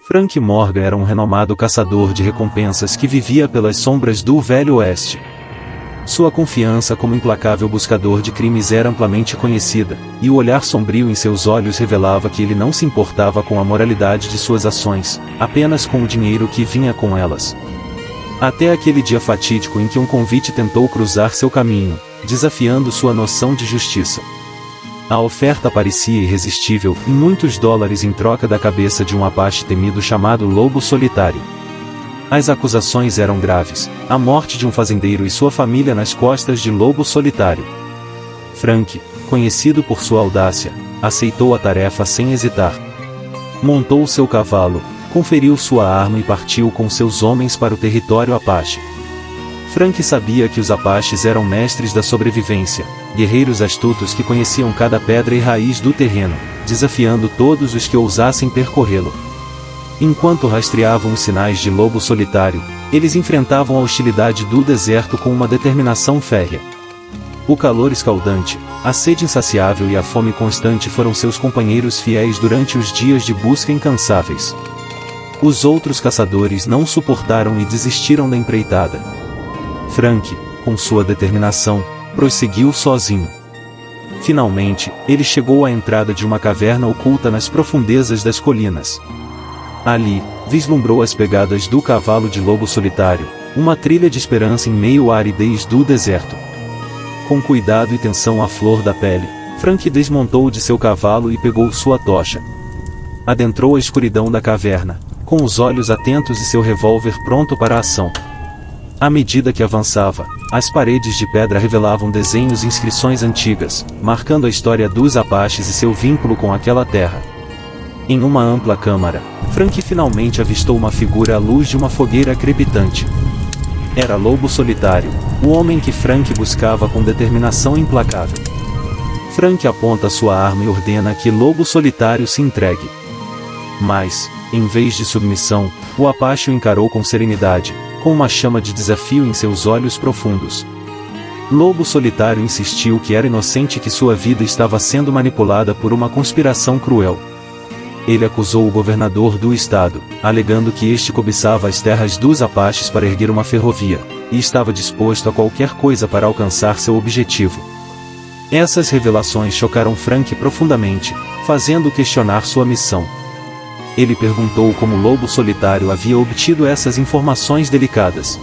Frank Morgan era um renomado caçador de recompensas que vivia pelas sombras do Velho Oeste. Sua confiança como implacável buscador de crimes era amplamente conhecida, e o olhar sombrio em seus olhos revelava que ele não se importava com a moralidade de suas ações, apenas com o dinheiro que vinha com elas. Até aquele dia fatídico em que um convite tentou cruzar seu caminho, desafiando sua noção de justiça. A oferta parecia irresistível, e muitos dólares em troca da cabeça de um apache temido chamado Lobo Solitário. As acusações eram graves, a morte de um fazendeiro e sua família nas costas de Lobo Solitário. Frank, conhecido por sua audácia, aceitou a tarefa sem hesitar. Montou seu cavalo, conferiu sua arma e partiu com seus homens para o território apache. Frank sabia que os apaches eram mestres da sobrevivência, guerreiros astutos que conheciam cada pedra e raiz do terreno, desafiando todos os que ousassem percorrê-lo. Enquanto rastreavam os sinais de Lobo Solitário, eles enfrentavam a hostilidade do deserto com uma determinação férrea. O calor escaldante, a sede insaciável e a fome constante foram seus companheiros fiéis durante os dias de busca incansáveis. Os outros caçadores não suportaram e desistiram da empreitada. Frank, com sua determinação, prosseguiu sozinho. Finalmente, ele chegou à entrada de uma caverna oculta nas profundezas das colinas. Ali, vislumbrou as pegadas do cavalo de Lobo Solitário, uma trilha de esperança em meio à aridez do deserto. Com cuidado e tensão à flor da pele, Frank desmontou de seu cavalo e pegou sua tocha. Adentrou a escuridão da caverna, com os olhos atentos e seu revólver pronto para a ação. À medida que avançava, as paredes de pedra revelavam desenhos e inscrições antigas, marcando a história dos apaches e seu vínculo com aquela terra. Em uma ampla câmara, Frank finalmente avistou uma figura à luz de uma fogueira crepitante. Era Lobo Solitário, o homem que Frank buscava com determinação implacável. Frank aponta sua arma e ordena que Lobo Solitário se entregue. Mas, em vez de submissão, o apache o encarou com serenidade, com uma chama de desafio em seus olhos profundos. Lobo Solitário insistiu que era inocente e que sua vida estava sendo manipulada por uma conspiração cruel. Ele acusou o governador do estado, alegando que este cobiçava as terras dos apaches para erguer uma ferrovia, e estava disposto a qualquer coisa para alcançar seu objetivo. Essas revelações chocaram Frank profundamente, fazendo-o questionar sua missão. Ele perguntou como Lobo Solitário havia obtido essas informações delicadas.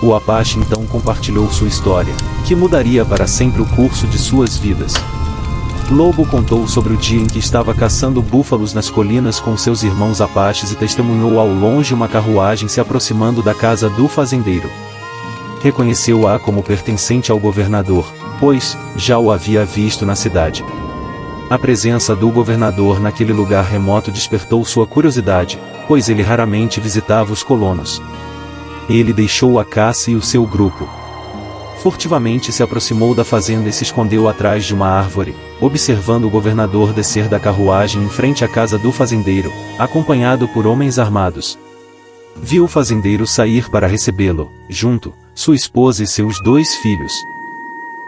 O apache então compartilhou sua história, que mudaria para sempre o curso de suas vidas. Lobo contou sobre o dia em que estava caçando búfalos nas colinas com seus irmãos apaches e testemunhou ao longe uma carruagem se aproximando da casa do fazendeiro. Reconheceu-a como pertencente ao governador, pois já o havia visto na cidade. A presença do governador naquele lugar remoto despertou sua curiosidade, pois ele raramente visitava os colonos. Ele deixou a caça e o seu grupo. Furtivamente se aproximou da fazenda e se escondeu atrás de uma árvore, observando o governador descer da carruagem em frente à casa do fazendeiro, acompanhado por homens armados. Viu o fazendeiro sair para recebê-lo, junto, sua esposa e seus 2 filhos.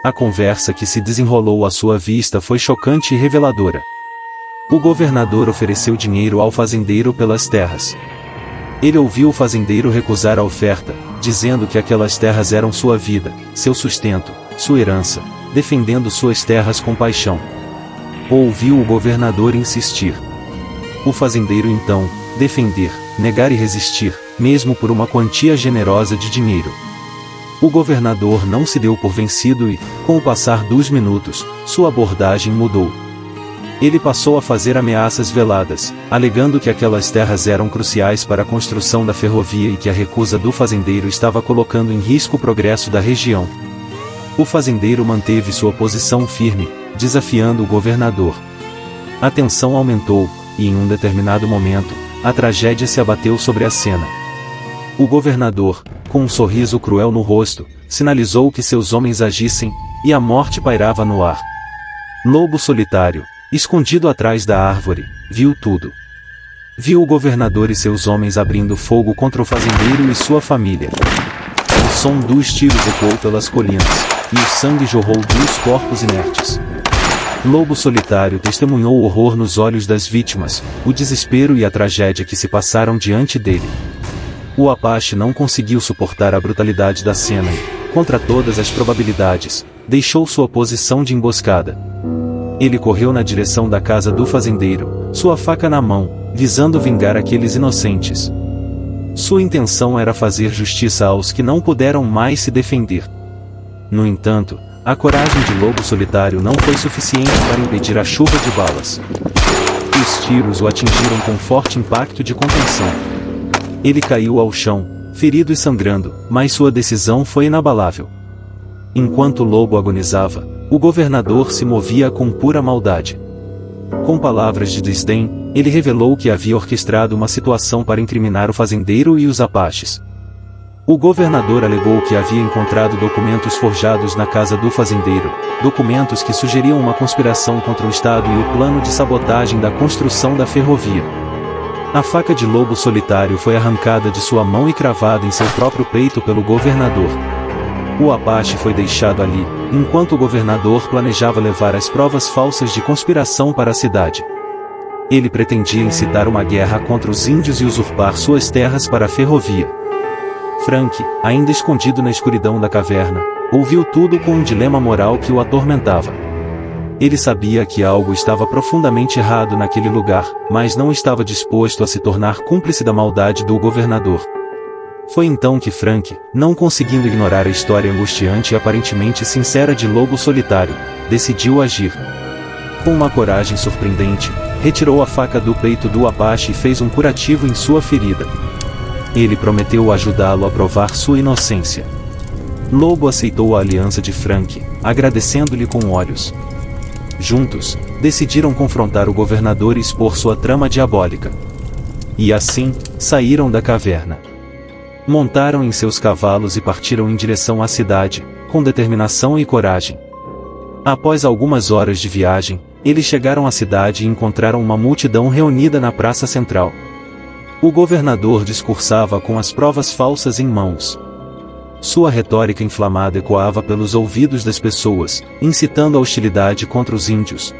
A conversa que se desenrolou à sua vista foi chocante e reveladora. O governador ofereceu dinheiro ao fazendeiro pelas terras. Ele ouviu o fazendeiro recusar a oferta, dizendo que aquelas terras eram sua vida, seu sustento, sua herança, defendendo suas terras com paixão. Ouviu o governador insistir. O fazendeiro então, defender, negar e resistir, mesmo por uma quantia generosa de dinheiro. O governador não se deu por vencido e, com o passar dos minutos, sua abordagem mudou. Ele passou a fazer ameaças veladas, alegando que aquelas terras eram cruciais para a construção da ferrovia e que a recusa do fazendeiro estava colocando em risco o progresso da região. O fazendeiro manteve sua posição firme, desafiando o governador. A tensão aumentou, e em um determinado momento, a tragédia se abateu sobre a cena. O governador, com um sorriso cruel no rosto, sinalizou que seus homens agissem, e a morte pairava no ar. Lobo Solitário, escondido atrás da árvore, viu tudo. Viu o governador e seus homens abrindo fogo contra o fazendeiro e sua família. O som dos tiros ecoou pelas colinas, e o sangue jorrou dos corpos inertes. Lobo Solitário testemunhou o horror nos olhos das vítimas, o desespero e a tragédia que se passaram diante dele. O Apache não conseguiu suportar a brutalidade da cena e, contra todas as probabilidades, deixou sua posição de emboscada. Ele correu na direção da casa do fazendeiro, sua faca na mão, visando vingar aqueles inocentes. Sua intenção era fazer justiça aos que não puderam mais se defender. No entanto, a coragem de Lobo Solitário não foi suficiente para impedir a chuva de balas. Os tiros o atingiram com forte impacto de contenção. Ele caiu ao chão, ferido e sangrando, mas sua decisão foi inabalável. Enquanto o lobo agonizava, o governador se movia com pura maldade. Com palavras de desdém, ele revelou que havia orquestrado uma situação para incriminar o fazendeiro e os apaches. O governador alegou que havia encontrado documentos forjados na casa do fazendeiro, documentos que sugeriam uma conspiração contra o Estado e o plano de sabotagem da construção da ferrovia. A faca de Lobo Solitário foi arrancada de sua mão e cravada em seu próprio peito pelo governador. O Apache foi deixado ali, enquanto o governador planejava levar as provas falsas de conspiração para a cidade. Ele pretendia incitar uma guerra contra os índios e usurpar suas terras para a ferrovia. Frank, ainda escondido na escuridão da caverna, ouviu tudo com um dilema moral que o atormentava. Ele sabia que algo estava profundamente errado naquele lugar, mas não estava disposto a se tornar cúmplice da maldade do governador. Foi então que Frank, não conseguindo ignorar a história angustiante e aparentemente sincera de Lobo Solitário, decidiu agir. Com uma coragem surpreendente, retirou a faca do peito do Apache e fez um curativo em sua ferida. Ele prometeu ajudá-lo a provar sua inocência. Lobo aceitou a aliança de Frank, agradecendo-lhe com olhos. Juntos, decidiram confrontar o governador e expor sua trama diabólica. E assim, saíram da caverna. Montaram em seus cavalos e partiram em direção à cidade, com determinação e coragem. Após algumas horas de viagem, eles chegaram à cidade e encontraram uma multidão reunida na praça central. O governador discursava com as provas falsas em mãos. Sua retórica inflamada ecoava pelos ouvidos das pessoas, incitando a hostilidade contra os índios.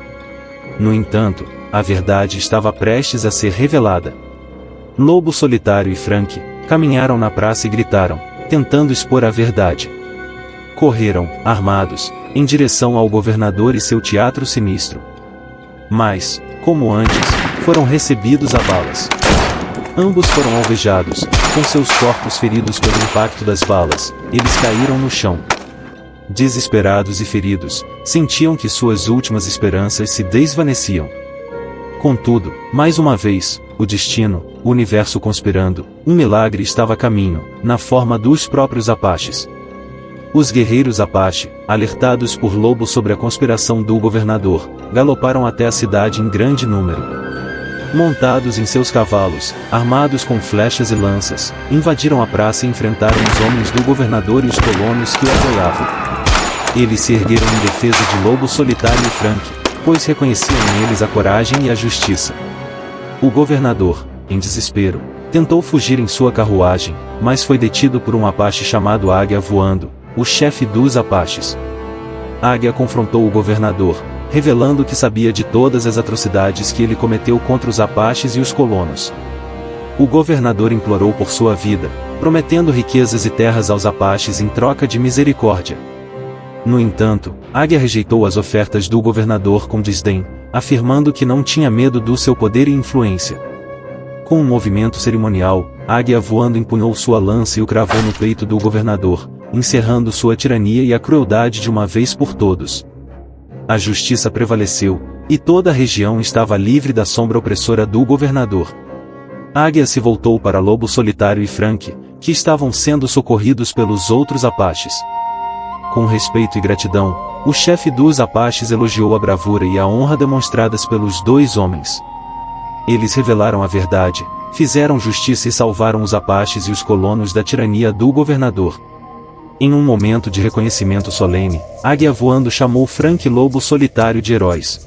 No entanto, a verdade estava prestes a ser revelada. Lobo Solitário e Frank caminharam na praça e gritaram, tentando expor a verdade. Correram, armados, em direção ao governador e seu teatro sinistro. Mas, como antes, foram recebidos a balas. Ambos foram alvejados, com seus corpos feridos pelo impacto das balas, eles caíram no chão. Desesperados e feridos, sentiam que suas últimas esperanças se desvaneciam. Contudo, mais uma vez, o destino, o universo conspirando, um milagre estava a caminho, na forma dos próprios Apaches. Os guerreiros Apache, alertados por Lobo sobre a conspiração do governador, galoparam até a cidade em grande número. Montados em seus cavalos, armados com flechas e lanças, invadiram a praça e enfrentaram os homens do governador e os colonos que o apoiavam. Eles se ergueram em defesa de Lobo Solitário e Frank, pois reconheciam neles a coragem e a justiça. O governador, em desespero, tentou fugir em sua carruagem, mas foi detido por um Apache chamado Águia Voando, o chefe dos Apaches. Águia confrontou o governador, revelando que sabia de todas as atrocidades que ele cometeu contra os Apaches e os colonos. O governador implorou por sua vida, prometendo riquezas e terras aos Apaches em troca de misericórdia. No entanto, Águia rejeitou as ofertas do governador com desdém, afirmando que não tinha medo do seu poder e influência. Com um movimento cerimonial, Águia Voando empunhou sua lança e o cravou no peito do governador, encerrando sua tirania e a crueldade de uma vez por todos. A justiça prevaleceu, e toda a região estava livre da sombra opressora do governador. Águia se voltou para Lobo Solitário e Frank, que estavam sendo socorridos pelos outros Apaches. Com respeito e gratidão, o chefe dos Apaches elogiou a bravura e a honra demonstradas pelos dois homens. Eles revelaram a verdade, fizeram justiça e salvaram os Apaches e os colonos da tirania do governador. Em um momento de reconhecimento solene, Águia Voando chamou Frank e Lobo Solitário de heróis.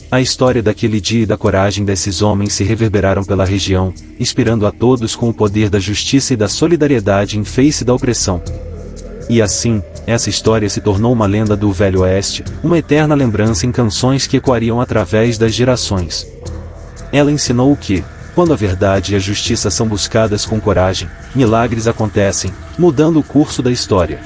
A história daquele dia e da coragem desses homens se reverberaram pela região, inspirando a todos com o poder da justiça e da solidariedade em face da opressão. E assim, Essa história se tornou uma lenda do Velho Oeste, uma eterna lembrança em canções que ecoariam através das gerações. Ela ensinou que, quando a verdade e a justiça são buscadas com coragem, milagres acontecem, mudando o curso da história.